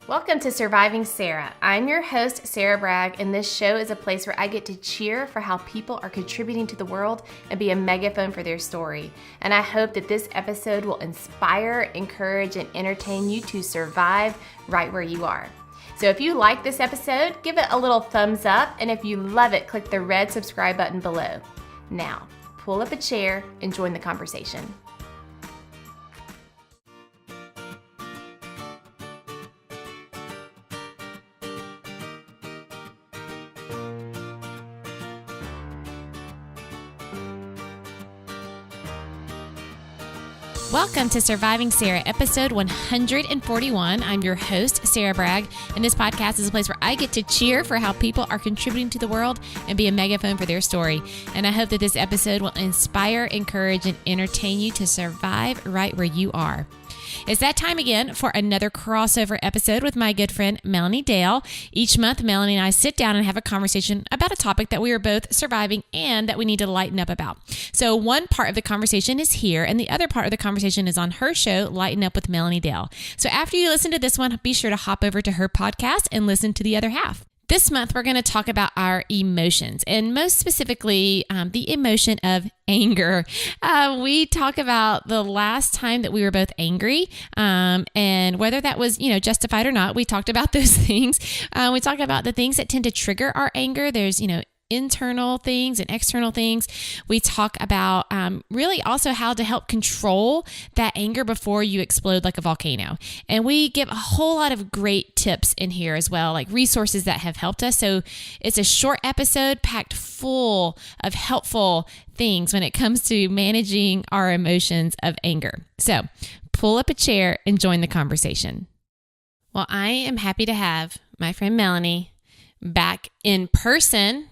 Welcome to Surviving Sarah. I'm your host, Sarah Bragg, and this show is a place where I get to cheer for how people are contributing to the world and be a megaphone for their story. And I hope that this episode will inspire, encourage, and entertain you to survive right where you are. So if you like this episode, give it a little thumbs up, and if you love it, click the red subscribe button below. Now, pull up a chair and join the conversation. Welcome to Surviving Sarah, episode 141. I'm your host, Sarah Bragg, and this podcast is a place where I get to cheer for how people are contributing to the world and be a megaphone for their story. And I hope that this episode will inspire, encourage, and entertain you to survive right where you are. It's that time again for another crossover episode with my good friend, Melanie Dale. Each month, Melanie and I sit down and have a conversation about a topic that we are both surviving and that we need to lighten up about. So one part of the conversation is here, and the other part of the conversation is on her show, Lighten Up with Melanie Dale. So after you listen to this one, be sure to hop over to her podcast and listen to the other half. This month, we're going to talk about our emotions, and most specifically, the emotion of anger. We talk about the last time that we were both angry, and whether that was, justified or not. We talked about those things. We talk about the things that tend to trigger our anger. There's, internal things and external things. We talk about really also how to help control that anger before you explode like a volcano. And we give a whole lot of great tips in here as well, like resources that have helped us. So it's a short episode packed full of helpful things when it comes to managing our emotions of anger. So pull up a chair and join the conversation. Well, I am happy to have my friend Melanie back in person,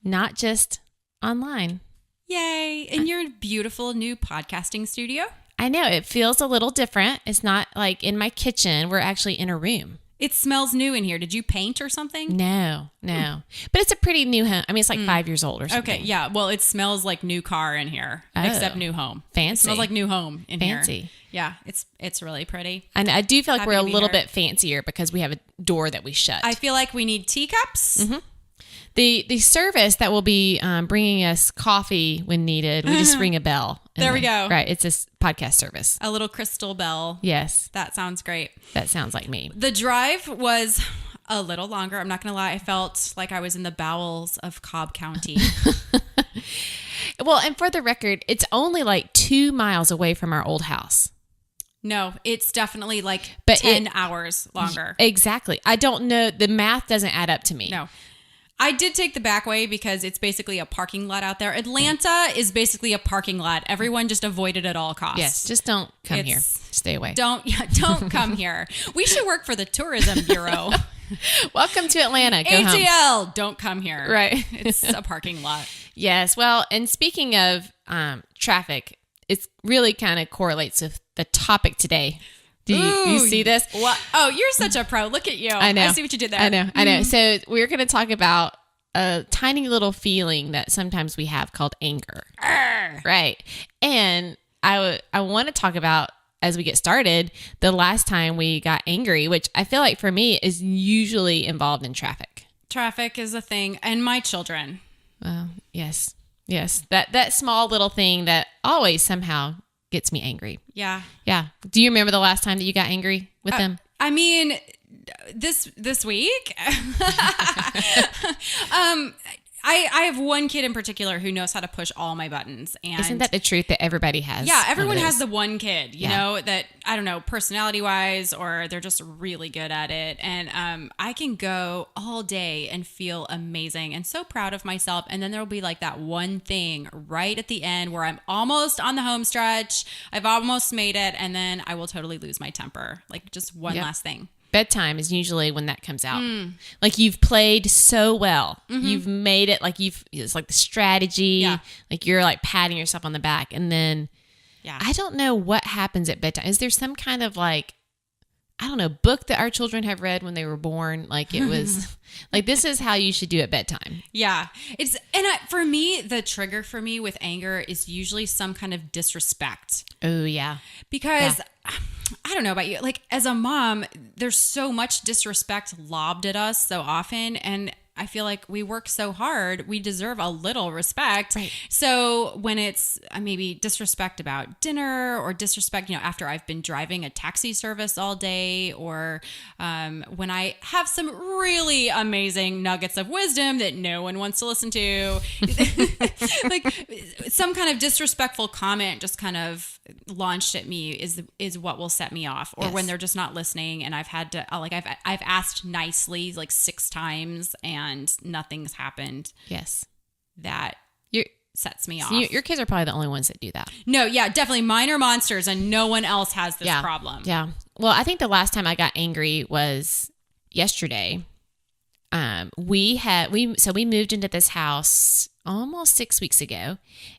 not just online. Yay. In your beautiful new podcasting studio. I know. It feels a little different. It's not like in my kitchen. We're actually in a room. It smells new in here. Did you paint or something? No. But it's a pretty new home. I mean, it's like 5 years old or something. Okay, yeah. Well, it smells like new car in here, except new home. Fancy. It smells like new home in here. Fancy. Yeah, it's really pretty. And I do feel like we're a little bit fancier because we have a door that we shut. I feel like we need teacups. Mm-hmm. The service that will be bringing us coffee when needed, we just ring a bell. There we go. Right. It's a podcast service. A little crystal bell. Yes. That sounds great. That sounds like me. The drive was a little longer. I'm not going to lie. I felt like I was in the bowels of Cobb County. Well, and for the record, it's only like 2 miles away from our old house. No, it's definitely like 10 hours longer. Exactly. I don't know. The math doesn't add up to me. No. I did take the back way because it's basically a parking lot out there. Atlanta is basically a parking lot. Everyone just avoid it at all costs. Yes, just don't come here. Stay away. Don't come here. We should work for the Tourism Bureau. Welcome to Atlanta. Go ATL, home. Don't come here. Right. It's a parking lot. Yes. Well, and speaking of traffic, it really kind of correlates with the topic today. Do you see this? What? Oh, you're such a pro. Look at you. I know. I see what you did there. I know. So we're going to talk about a tiny little feeling that sometimes we have called anger. Right. And I want to talk about, as we get started, the last time we got angry, which I feel like for me is usually involved in traffic. Traffic is a thing. And my children. Well, yes. That small little thing that always somehow gets me angry. Yeah. Do you remember the last time that you got angry with them? I mean, this week, I have one kid in particular who knows how to push all my buttons. And isn't that the truth that everybody has? Yeah, everyone has the one kid, you know, that, I don't know, personality-wise, or they're just really good at it. And I can go all day and feel amazing and so proud of myself. And then there'll be like that one thing right at the end where I'm almost on the home stretch. I've almost made it. And then I will totally lose my temper. Like just one last thing. Bedtime is usually when that comes out. Like you've played so well. Mm-hmm. You've made it like it's like the strategy. Yeah. Like you're like patting yourself on the back. And then I don't know what happens at bedtime. Is there some kind of like, I don't know, book that our children have read when they were born? Like it was like, this is how you should do at bedtime. Yeah. For me, the trigger for me with anger is usually some kind of disrespect. Oh yeah. Because I don't know about you. Like as a mom, there's so much disrespect lobbed at us so often. And I feel like we work so hard, we deserve a little respect. Right. So when it's maybe disrespect about dinner or disrespect, after I've been driving a taxi service all day, or when I have some really amazing nuggets of wisdom that no one wants to listen to, like some kind of disrespectful comment just kind of launched at me is what will set me off. Or when they're just not listening, and I've had to I've asked nicely like 6 times and nothing's happened. Yes. That sets me off. So your kids are probably the only ones that do that. No, yeah, definitely. Mine are monsters and no one else has this problem. Yeah. Well, I think the last time I got angry was yesterday. We moved into this house almost 6 weeks ago,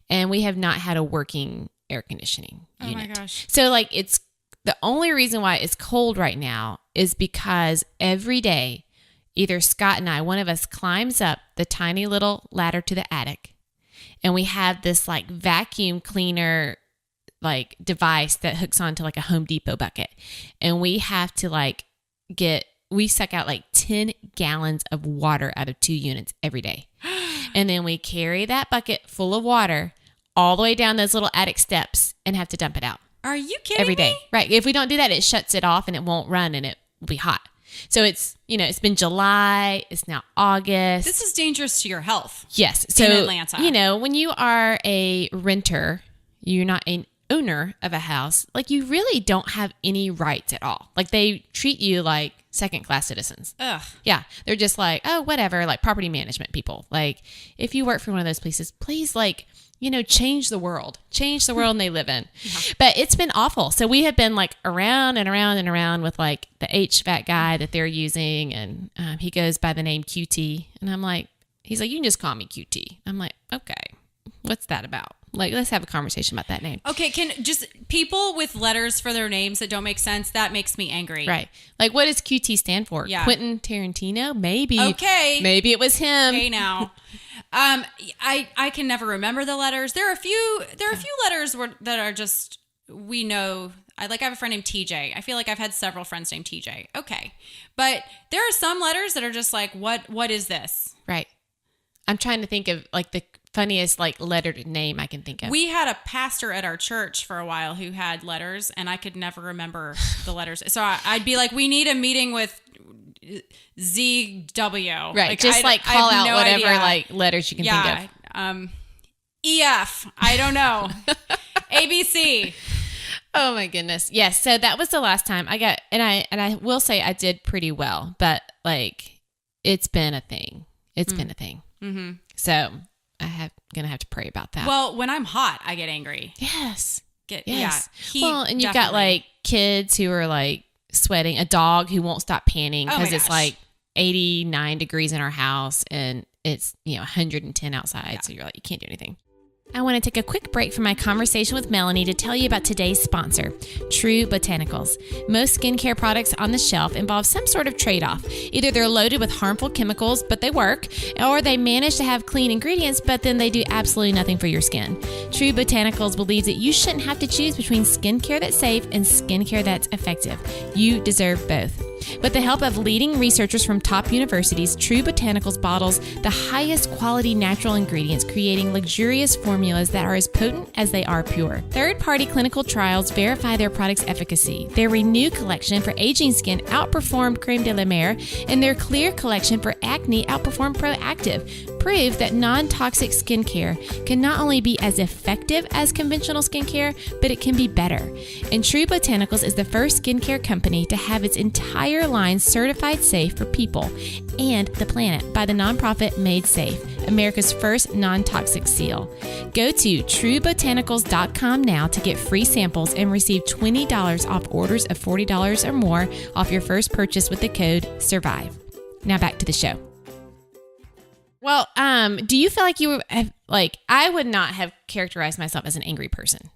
and we have not had a working air conditioning unit. Oh my gosh. So like it's the only reason why it's cold right now is because every day either Scott and I, one of us climbs up the tiny little ladder to the attic, and we have this like vacuum cleaner like device that hooks onto like a Home Depot bucket. And we have to we suck out like 10 gallons of water out of 2 units every day. And then we carry that bucket full of water all the way down those little attic steps and have to dump it out. Are you kidding every day? me? Right. If we don't do that, it shuts it off and it won't run and it will be hot. So it's, it's been July. It's now August. This is dangerous to your health. Yes. So, in Atlanta. When you are a renter, you're not an owner of a house, like you really don't have any rights at all. Like they treat you like second-class citizens. Ugh. Yeah. They're just like, oh, whatever, like property management people. Like if you work for one of those places, please change the world and they live in. Yeah. But it's been awful. So we have been like around and around and around with like the HVAC guy that they're using. And he goes by the name QT. And I'm like, he's like, you can just call me QT. I'm like, okay, what's that about? Like, let's have a conversation about that name. Okay, can just people with letters for their names that don't make sense, that makes me angry. Right. Like, what does QT stand for? Yeah. Quentin Tarantino? Maybe. Okay. Maybe it was him. Okay, now. I can never remember the letters. There are a few letters that are just, we know. I have a friend named TJ. I feel like I've had several friends named TJ. Okay. But there are some letters that are just like, what is this? Right. I'm trying to think of like the funniest like lettered name I can think of. We had a pastor at our church for a while who had letters, and I could never remember the letters. So I'd be like, we need a meeting with ZW. Right. Just call out no whatever idea. Like letters you can think of. EF. I don't know. ABC. Oh my goodness. Yes. So that was the last time I got, and I will say I did pretty well, but like it's been a thing. It's been a thing. Mm-hmm. So gonna have to pray about that. Well, when I'm hot, I get angry. Yes. Yeah. Well, and you've got like kids who are like sweating, a dog who won't stop panting because it's like 89 degrees in our house and it's 110 outside. Yeah. So you're like, you can't do anything. I want to take a quick break from my conversation with Melanie to tell you about today's sponsor, True Botanicals. Most skincare products on the shelf involve some sort of trade-off. Either they're loaded with harmful chemicals, but they work, or they manage to have clean ingredients, but then they do absolutely nothing for your skin. True Botanicals believes that you shouldn't have to choose between skincare that's safe and skincare that's effective. You deserve both. With the help of leading researchers from top universities, True Botanicals bottles the highest quality natural ingredients, creating luxurious formulas that are as potent as they are pure. Third-party clinical trials verify their product's efficacy. Their Renew collection for aging skin outperformed Creme de la Mer, and their Clear collection for acne outperformed Proactive. Prove that non-toxic skincare can not only be as effective as conventional skincare, but it can be better. And True Botanicals is the first skincare company to have its entire line certified safe for people and the planet by the nonprofit Made Safe, America's first non-toxic seal. Go to truebotanicals.com now to get free samples and receive $20 off orders of $40 or more off your first purchase with the code SURVIVE. Now back to the show. Well, do you feel like you have, I would not have characterized myself as an angry person.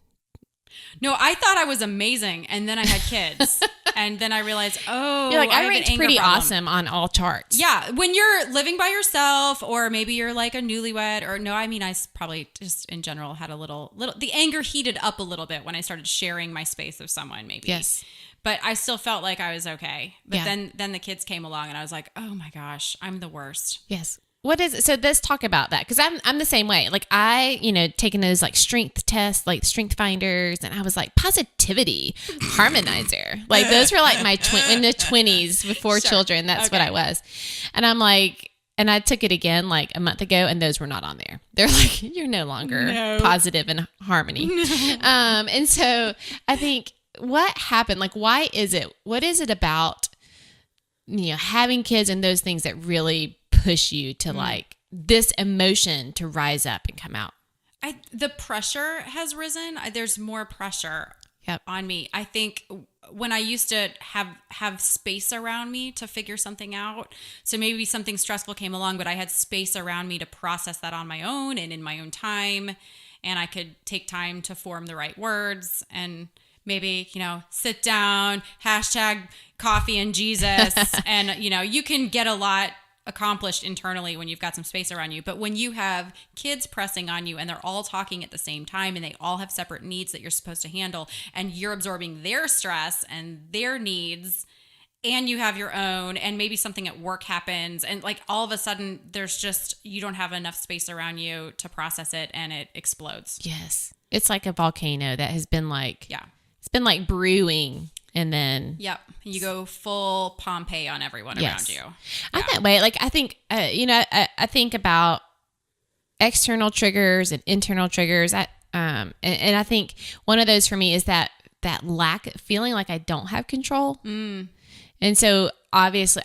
No, I thought I was amazing, and then I had kids, and then I realized, you're like, I ranked pretty awesome on all charts. Yeah, when you're living by yourself, or maybe you're like a newlywed, or no, I mean, I probably just in general had a little, the anger heated up a little bit when I started sharing my space with someone, maybe. Yes. but I still felt like I was okay. But Yeah. then the kids came along and I was like, oh my gosh, I'm the worst. Yes. What is it? So let's talk about that. Cause I'm the same way. Like I, taking those like strength tests, like strength finders. And I was like positivity harmonizer. Like those were like my in the 20s before Sure. children. That's what I was. And I'm like, and I took it again like a month ago and those were not on there. They're like, you're no longer positive and harmony. And so I think what happened, like, what is it about, having kids and those things that really push you to like this emotion to rise up and come out? The pressure has risen. There's more pressure on me. I think when I used to have space around me to figure something out, so maybe something stressful came along, but I had space around me to process that on my own and in my own time, and I could take time to form the right words and maybe, sit down, #coffee and Jesus, and, you can get a lot accomplished internally when you've got some space around you. But when you have kids pressing on you and they're all talking at the same time and they all have separate needs that you're supposed to handle and you're absorbing their stress and their needs and you have your own and maybe something at work happens and like all of a sudden you don't have enough space around you to process it and it explodes. Yes. It's like a volcano that has been like, Yeah. It's been like brewing and then. Yep. You go full Pompeii on everyone around you. I'm that way. Like, I think, I think about external triggers and internal triggers. And I think one of those for me is that lack feeling like I don't have control. And so obviously,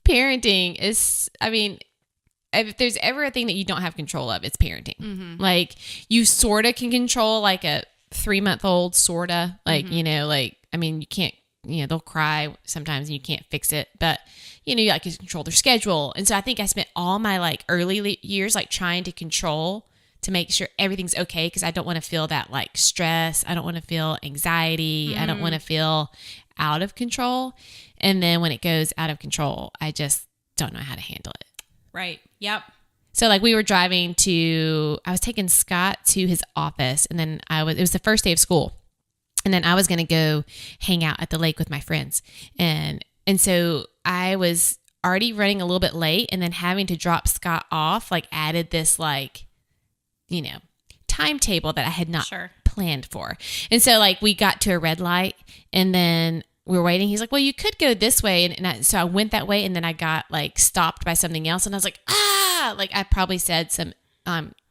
parenting is, if there's ever a thing that you don't have control of, it's parenting. Mm-hmm. Like you sort of can control like a 3-month-old, sort of like, you can't, they'll cry sometimes and you can't fix it, but you like you control their schedule. And so I think I spent all my like early years, like trying to control to make sure everything's okay. Cause I don't want to feel that like stress. I don't want to feel anxiety. I don't want to feel out of control. And then when it goes out of control, I just don't know how to handle it. Right. Yep. So like we were I was taking Scott to his office and then it was the first day of school and then I was going to go hang out at the lake with my friends. And so I was already running a little bit late and then having to drop Scott off, like added this like, timetable that I had not planned for. And so like we got to a red light and then we were waiting. He's like, well, you could go this way. And so I went that way and then I got like stopped by something else. And I was like, like I probably said some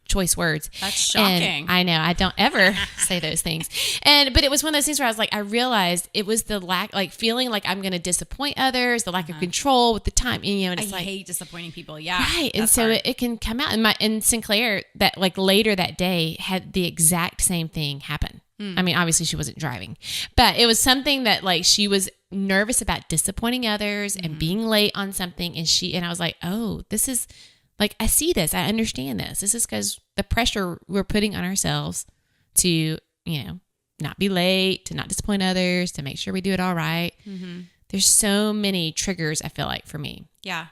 choice words. That's shocking. And I know I don't ever say those things. But it was one of those things where I was like, I realized it was the lack, like feeling like I'm going to disappoint others, the lack of control with the time. And it's I like, hate disappointing people. Yeah. Right. And so it can come out. And Sinclair, that like later that day had the exact same thing happen. Obviously she wasn't driving, but it was something that like she was nervous about disappointing others and being late on something. And I was like, oh, this is like, I see this. I understand this. This is because the pressure we're putting on ourselves to, not be late, to not disappoint others, to make sure we do it all right. Mm-hmm. There's so many triggers, I feel like, for me. Yeah.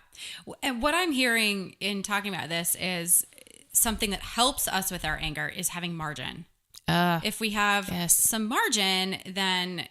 And what I'm hearing in talking about this is something that helps us with our anger is having margin. If we have some margin, then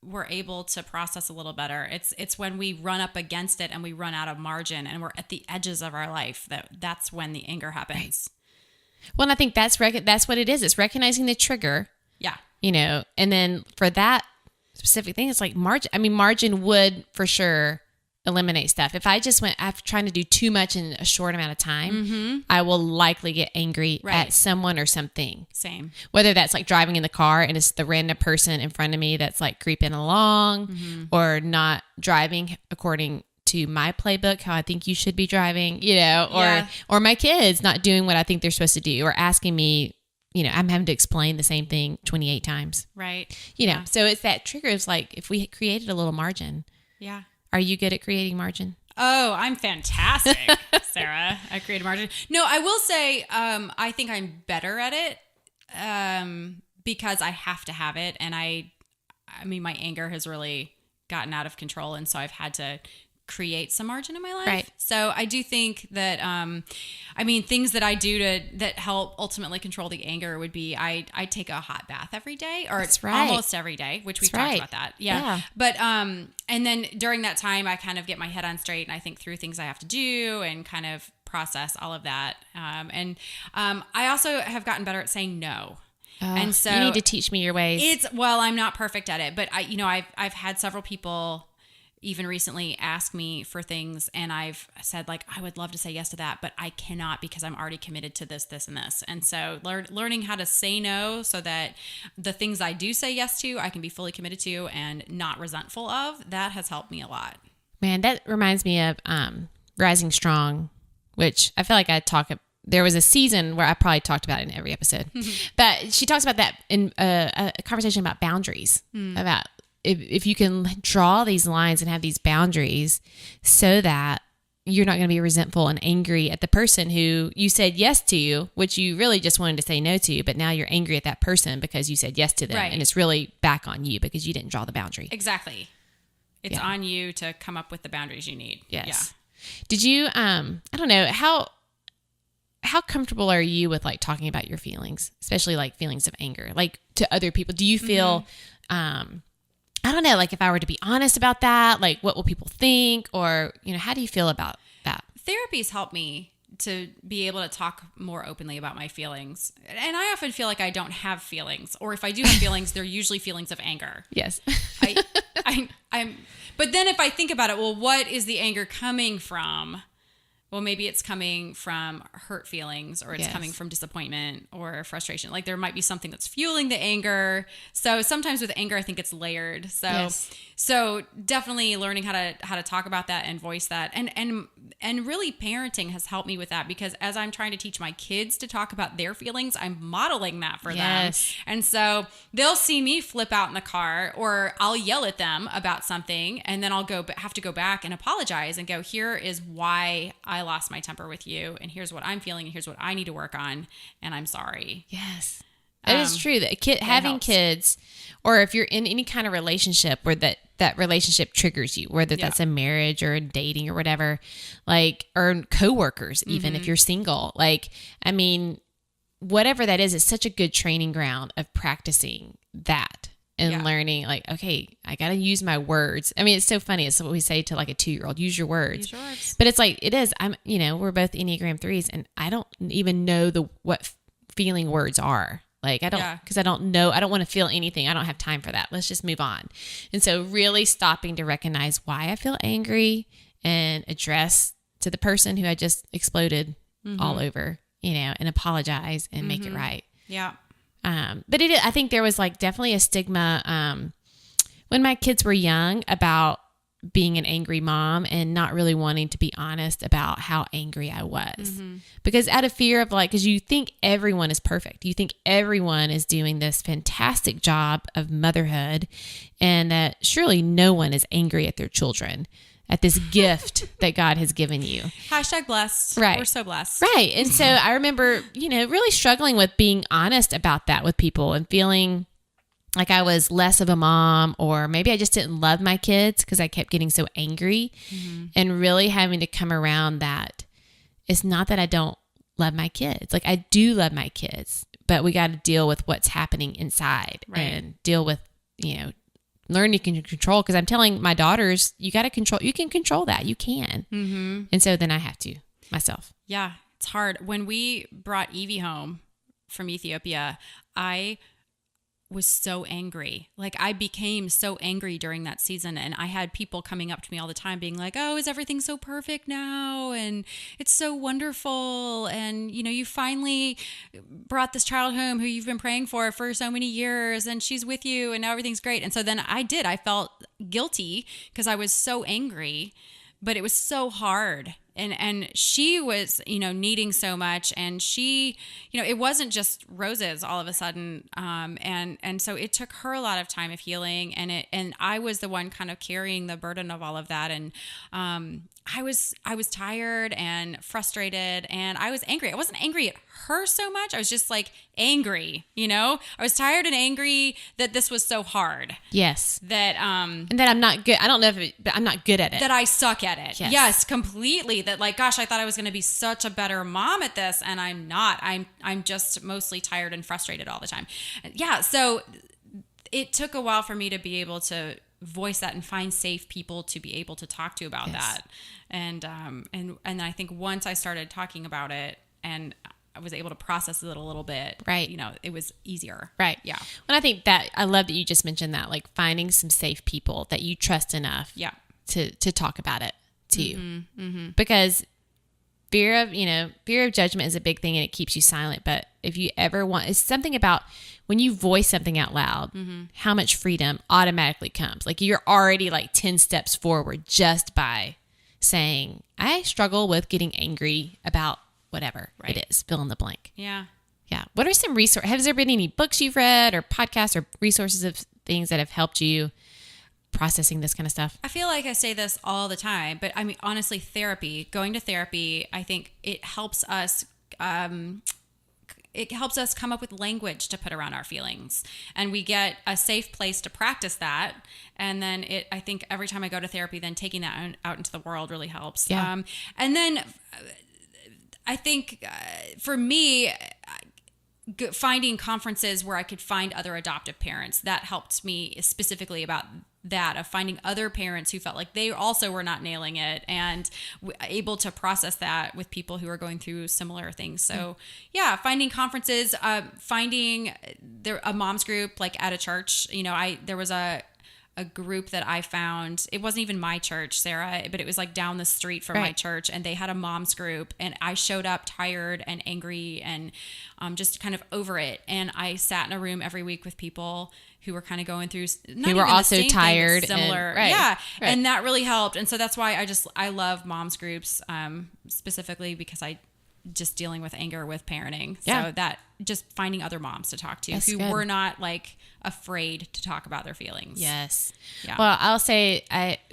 we're able to process a little better. It's when we run up against it and we run out of margin and we're at the edges of our life that's when the anger happens. Right. Well, and I think that's what it is. It's recognizing the trigger. Yeah. And then for that specific thing, it's like margin. Margin would for sure eliminate stuff. If I just went after trying to do too much in a short amount of time, I will likely get angry at someone or something. Same. Whether that's like driving in the car and it's the random person in front of me that's like creeping along or not driving according to my playbook, how I think you should be driving, or my kids not doing what I think they're supposed to do or asking me, I'm having to explain the same thing 28 times. Right. So it's that trigger. It's like if we created a little margin. Yeah. Are you good at creating margin? Oh, I'm fantastic, Sarah. I create a margin. No, I will say I think I'm better at it because I have to have it. And my anger has really gotten out of control. And so I've had to create some margin in my life. Right. So I do think that, things that I do that help ultimately control the anger would be I take a hot bath every day, or That's right. almost every day, which we've talked about that. Yeah. But, and then during that time, I kind of get my head on straight and I think through things I have to do and kind of process all of that. I also have gotten better at saying no. And so you need to teach me your ways. I'm not perfect at it, but I've had several people even recently ask me for things, and I've said, like, I would love to say yes to that, but I cannot because I'm already committed to this, this, and this. And so learning how to say no so that the things I do say yes to, I can be fully committed to and not resentful of, that has helped me a lot. Man, that reminds me of Rising Strong, which I feel like there was a season where I probably talked about it in every episode, but she talks about that in a conversation about boundaries, about if you can draw these lines and have these boundaries so that you're not going to be resentful and angry at the person who you said yes to, which you really just wanted to say no to, but now you're angry at that person because you said yes to them. Right. And it's really back on you because you didn't draw the boundary. Exactly. It's on you to come up with the boundaries you need. Yes. Yeah. Did you, I don't know, how comfortable are you with like talking about your feelings, especially like feelings of anger, like to other people? Do you feel, I don't know, like if I were to be honest about that, like what will people think? Or, how do you feel about that? Therapy's helped me to be able to talk more openly about my feelings. And I often feel like I don't have feelings, or if I do have feelings, they're usually feelings of anger. Yes. But then if I think about it, well, what is the anger coming from? Well, maybe it's coming from hurt feelings, or it's coming from disappointment or frustration. Like there might be something that's fueling the anger. So sometimes with anger, I think it's layered. So definitely learning how to talk about that and voice that, and really parenting has helped me with that, because as I'm trying to teach my kids to talk about their feelings, I'm modeling that for them. And so they'll see me flip out in the car, or I'll yell at them about something, and then I'll have to go back and apologize and go, here is why I lost my temper with you, and here's what I'm feeling, and here's what I need to work on, and I'm sorry. Yes. It is true that having kids, or if you're in any kind of relationship where that relationship triggers you, whether that's a marriage or a dating or whatever, like, or coworkers, even if you're single, like, I mean, whatever that is, it's such a good training ground of practicing that and learning, like, okay, I got to use my words. I mean, it's so funny. It's what we say to like a 2-year-old, use your words. But it's like, it is, we're both Enneagram 3s, and I don't even know what feeling words are. Like, I don't, because I don't know, I don't want to feel anything. I don't have time for that. Let's just move on. And so really stopping to recognize why I feel angry and address to the person who I just exploded all over, and apologize and make it right. Yeah. But I think there was like definitely a stigma, when my kids were young about being an angry mom and not really wanting to be honest about how angry I was, because out of fear of because you think everyone is perfect. You think everyone is doing this fantastic job of motherhood, and that surely no one is angry at their children, at this gift that God has given you. # blessed. Right. We're so blessed. Right. And so I remember, really struggling with being honest about that with people and feeling like I was less of a mom, or maybe I just didn't love my kids because I kept getting so angry, and really having to come around that it's not that I don't love my kids. Like, I do love my kids, but we got to deal with what's happening inside and deal with, learning to control. Because I'm telling my daughters, you got to control, you can control that. You can. And so then I have to myself. Yeah. It's hard. When we brought Evie home from Ethiopia, I was so angry. Like, I became so angry during that season, and I had people coming up to me all the time being like, oh, is everything so perfect now? And it's so wonderful. And, you finally brought this child home who you've been praying for so many years, and she's with you, and now everything's great. And so then I felt guilty because I was so angry, but it was so hard. And she was, needing so much, and she, it wasn't just roses all of a sudden. And so it took her a lot of time of healing, and I was the one kind of carrying the burden of all of that. And, I was tired and frustrated, and I was angry. I wasn't angry at her so much. I was just like angry, I was tired and angry that this was so hard. Yes. That, and that I'm not good. I don't know but I'm not good at it. That I suck at it. Yes, completely. That like, gosh, I thought I was going to be such a better mom at this. And I'm not. I'm just mostly tired and frustrated all the time. Yeah. So it took a while for me to be able to voice that and find safe people to be able to talk to about that. And I think once I started talking about it and I was able to process it a little bit, right. It was easier. Right. Yeah. And I think that I love that you just mentioned that, like finding some safe people that you trust enough to talk about it to you. Because fear of judgment is a big thing and it keeps you silent. But if you ever it's something about when you voice something out loud, how much freedom automatically comes. Like you're already like 10 steps forward just by saying, I struggle with getting angry about whatever it is, fill in the blank. Yeah. Yeah. What are some resources? Has there been any books you've read or podcasts or resources of things that have helped you processing this kind of stuff? I feel like I say this all the time, but I mean, honestly, going to therapy, I think it helps us come up with language to put around our feelings, and we get a safe place to practice that. And then I think every time I go to therapy, then taking that out into the world really helps. Yeah. And then I think for me, finding conferences where I could find other adoptive parents, that helped me specifically about that, of finding other parents who felt like they also were not nailing it and able to process that with people who are going through similar things. So finding conferences, finding a mom's group like at a church. There was a group that I found. It wasn't even my church, Sarah, but it was like down the street from my church, and they had a mom's group, and I showed up tired and angry and just kind of over it. And I sat in a room every week with people who were kind of going through who were also tired, similar. And that really helped. And so that's why I love moms groups, specifically because I just dealing with anger with parenting. So that just finding other moms to talk to who were not like afraid to talk about their feelings. Yes. Yeah. Well, I'll say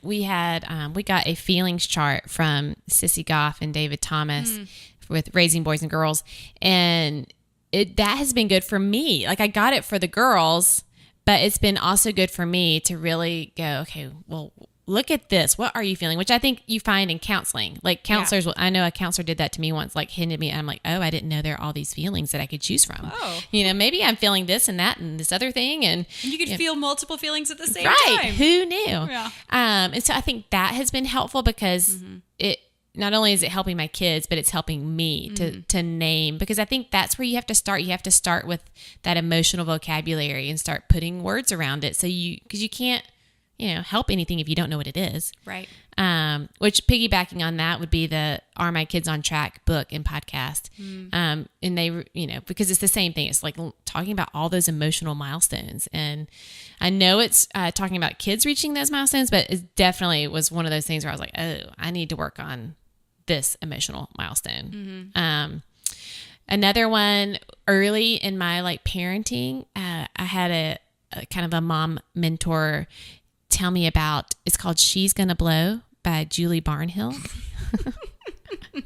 we got a feelings chart from Sissy Goff and David Thomas with Raising Boys and Girls. And that has been good for me. Like I got it for the girls, but it's been also good for me to really go, okay, well, look at this. What are you feeling? Which I think you find in counseling. Like counselors, I know a counselor did that to me once, like hinted me. And I'm like, oh, I didn't know there are all these feelings that I could choose from. Oh. Maybe I'm feeling this and that and this other thing. And you could feel multiple feelings at the same time. Who knew? Yeah. And so I think that has been helpful because it not only is it helping my kids, but it's helping me to name, because I think that's where you have to start. You have to start with that emotional vocabulary and start putting words around it. So because you can't, help anything if you don't know what it is. Right. Which piggybacking on that would be the Are My Kids on Track book and podcast. And they, because it's the same thing. It's like talking about all those emotional milestones. And I know it's talking about kids reaching those milestones, but it definitely was one of those things where I was like, oh, I need to work on this emotional milestone. Another one early in my like parenting, I had a kind of a mom mentor tell me about, it's called She's Gonna Blow by Julie Barnhill.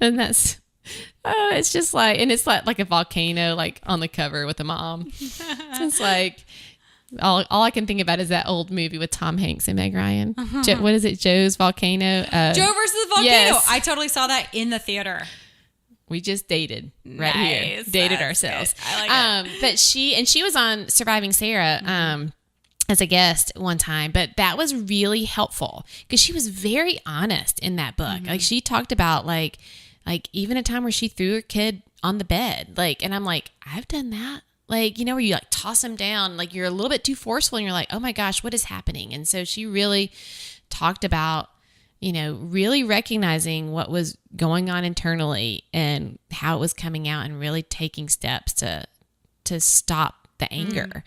And it's just like, and it's like a volcano, like on the cover with a mom. So it's like, all I can think about is that old movie with Tom Hanks and Meg Ryan. What is it? Joe's Volcano? Joe versus the Volcano. Yes. I totally saw that in the theater. We just dated right here. Dated ourselves. Good. I like it. But she was on Surviving Sarah as a guest one time, but that was really helpful because she was very honest in that book. Like she talked about like even a time where she threw her kid on the bed. Like, and I'm like, I've done that. Like, where you like toss them down, like you're a little bit too forceful and you're like, oh my gosh, what is happening? And so she really talked about, really recognizing what was going on internally and how it was coming out and really taking steps to stop the anger.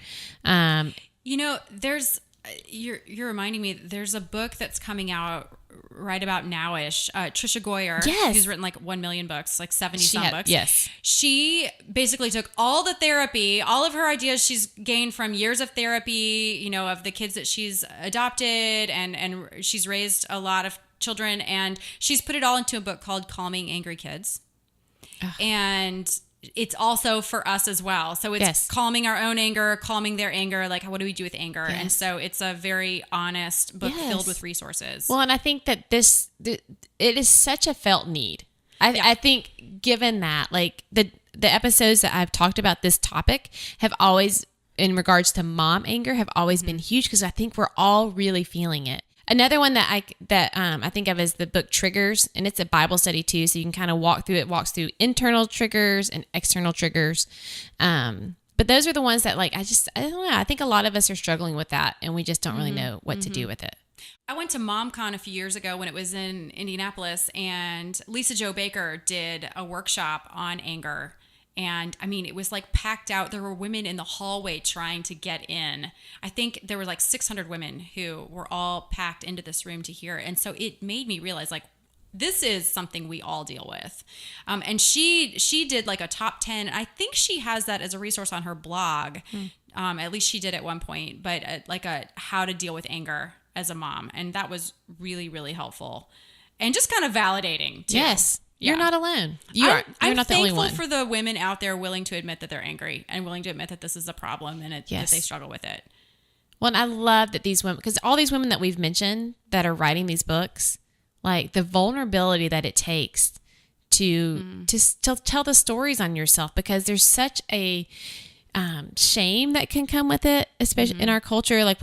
There's, you're reminding me, there's a book that's coming out right about nowish. Trisha Goyer, who's written like 1 million books, like 70 some books. Yes. She basically took all the therapy, all of her ideas she's gained from years of therapy, of the kids that she's adopted and she's raised a lot of children, and she's put it all into a book called Calming Angry Kids. And it's also for us as well. So it's Yes. calming our own anger, calming their anger. Like, what do we do with anger? Yes. And so it's a very honest book Yes. filled with resources. Well, and I think that it is such a felt need. I think given that, like the episodes that I've talked about this topic have always, in regards to mom anger, have always been huge because I think we're all really feeling it. Another one that I think of is the book Triggers, and it's a Bible study too, so you can kind of walk through it. Walks through internal triggers and external triggers, but those are the ones that like I don't know. I think a lot of us are struggling with that, and we just don't really know what to do with it. I went to MomCon a few years ago when it was in Indianapolis, and Lisa Jo Baker did a workshop on anger. And I mean, it was like packed out. There were women in the hallway trying to get in. I think there were like 600 women who were all packed into this room to hear. And so it made me realize, like, this is something we all deal with. And she did like a top 10. I think she has that as a resource on her blog. At least she did at one point, but like a how to deal with anger as a mom. And that was really, really helpful and just kind of validating too. Yes. Yeah. You're not alone. You're not the only one. I'm thankful for the women out there willing to admit that they're angry and willing to admit that this is a problem and that they struggle with it. Well, and I love that these women, because all these women that we've mentioned that are writing these books, like the vulnerability that it takes to tell the stories on yourself, because there's such a shame that can come with it, especially in our culture. Like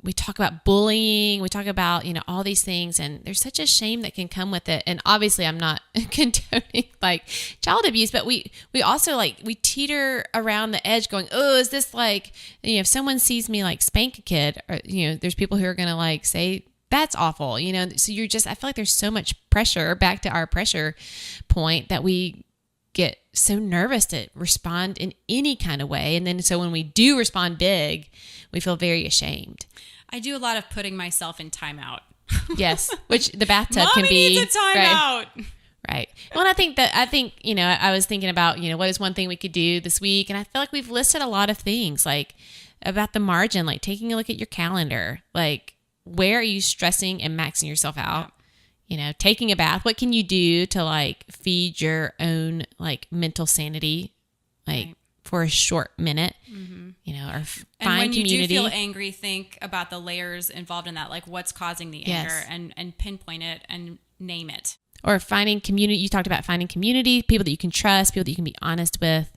we talk about bullying, we talk about, all these things, and there's such a shame that can come with it. And obviously I'm not condoning like child abuse, but we also like, we teeter around the edge going, oh, is this like, if someone sees me like spank a kid, or, there's people who are going to like say, that's awful, so I feel like there's so much pressure, back to our pressure point, that we get so nervous to respond in any kind of way. And then, so when we do respond big, we feel very ashamed. I do a lot of putting myself in timeout. Yes. Which the bathtub Mommy can be. needs a timeout. Right. Well, and I think, I was thinking about, what is one thing we could do this week? And I feel like we've listed a lot of things, like about the margin, like taking a look at your calendar, like where are you stressing and maxing yourself out? Taking a bath. What can you do to like feed your own like mental sanity, like for a short minute, or find and when community. You do feel angry, think about the layers involved in that, like what's causing the anger, and pinpoint it and name it. Or finding community. You talked about finding community, people that you can trust, people that you can be honest with.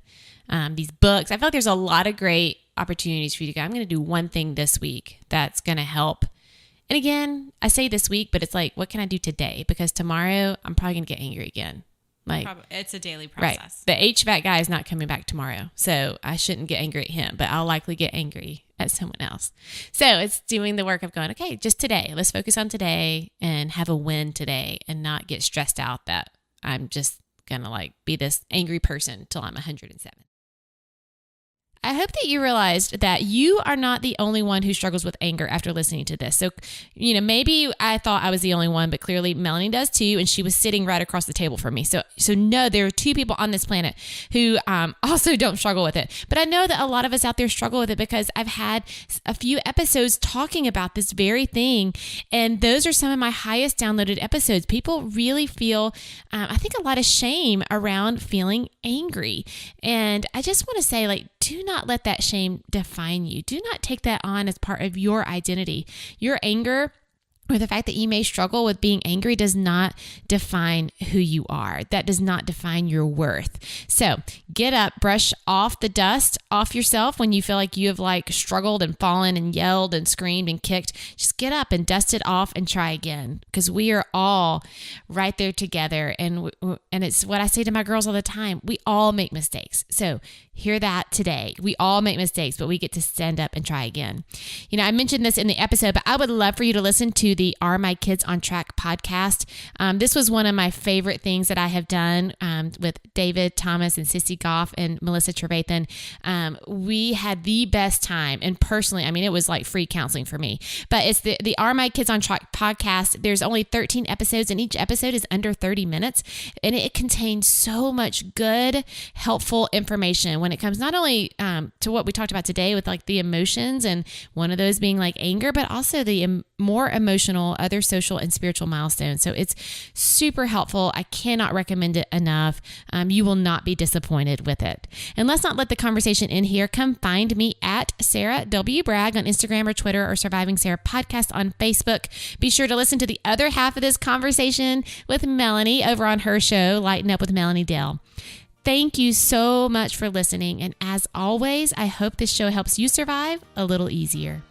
These books. I feel like there's a lot of great opportunities for you to go, I'm going to do one thing this week that's going to help. And again, I say this week, but it's like, what can I do today? Because tomorrow I'm probably going to get angry again. Like, it's a daily process. Right. The HVAC guy is not coming back tomorrow, so I shouldn't get angry at him, but I'll likely get angry at someone else. So it's doing the work of going, okay, just today. Let's focus on today and have a win today, and not get stressed out that I'm just going to like be this angry person till I'm 107. I hope that you realized that you are not the only one who struggles with anger after listening to this. So, maybe I thought I was the only one, but clearly Melanie does too. And she was sitting right across the table from me. So no, there are two people on this planet who also don't struggle with it. But I know that a lot of us out there struggle with it, because I've had a few episodes talking about this very thing. And those are some of my highest downloaded episodes. People really feel, I think, a lot of shame around feeling angry. And I just want to say, like, do not let that shame define you. Do not take that on as part of your identity. Your anger, or the fact that you may struggle with being angry, does not define who you are. That does not define your worth. So get up, brush off the dust off yourself when you feel like you have like struggled and fallen and yelled and screamed and kicked. Just get up and dust it off and try again, because we are all right there together. And it's what I say to my girls all the time. We all make mistakes. So hear that today. We all make mistakes, but we get to stand up and try again. I mentioned this in the episode, but I would love for you to listen to the Are My Kids on Track podcast. This was one of my favorite things that I have done with David Thomas and Sissy Goff and Melissa Trevathan. We had the best time. And personally, it was like free counseling for me. But it's the Are My Kids on Track podcast. There's only 13 episodes, and each episode is under 30 minutes. And it contains so much good, helpful information when it comes not only to what we talked about today with like the emotions, and one of those being like anger, but also the more emotional, other social and spiritual milestones. So it's super helpful. I cannot recommend it enough. You will not be disappointed with it. And let's not let the conversation end here. Come find me at Sarah W. Bragg on Instagram or Twitter, or Surviving Sarah Podcast on Facebook. Be sure to listen to the other half of this conversation with Melanie over on her show, Lighten Up with Melanie Dale. Thank you so much for listening. And as always, I hope this show helps you survive a little easier.